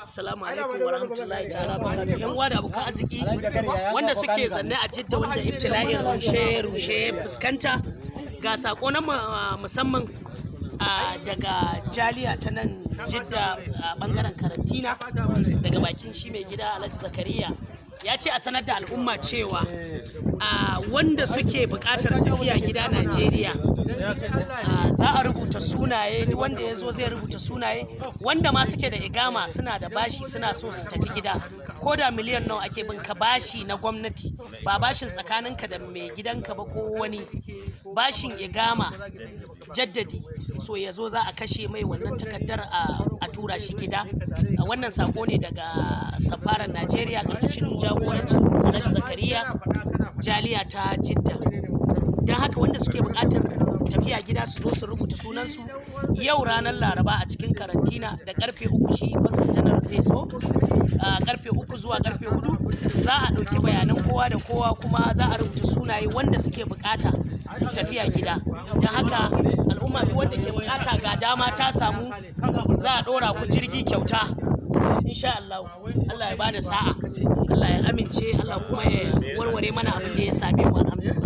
Assalamu alaikum wa rahmatullahi ta'ala barakatuh. Yan uwa da abokan arziki wanda suke zanne a Jidda wanda ibtila'in rushe fuskanta, ga sako na musamman daga jaliya ta nan Jidda a bangaren karantina daga bakin shi mai gida Alhaji Zakariya. Ya ce a sanar da al'umma cewa wanda suke buƙatar tafiya gida Najeriya za a rubuta sunaye, wanda ya zo zai rubuta sunaye, wanda ma suke da igama suna da bashi suna so su tafi gida, ko da miliyan nawa ake bin ka bashi na gwamnati, ba bashin tsakaninka da mai gidanka ba ko wani bashin igama jaddadi, so ya zo za a kashe mai wannan takardar a tura shi gida. Wannan sako ne daga safaran Najeriya ƙarƙashin jagorancin Alhaji Zakariya, jaliya ta Jidda. Don haka wanda suke buƙatar tafiya gida su zo su rubuta sunansu yau ranar Laraba a cikin karantina da karfe 3 shi consul general zai zo, karfe 3 zuwa karfe 4 za a ɗauki bayanan kowa da kowa, kuma za a rubuta sunaye wanda suke buƙata tafiya gida. Don haka al'umma duk wanda ke buƙata ga dama ta samu, za a ɗora ku jirgi kyauta insha Allah. Allah ya bada sa'a, Allah ya amince, Allah kuma ya warware mana abin da ya same mu. Alhamdulillah.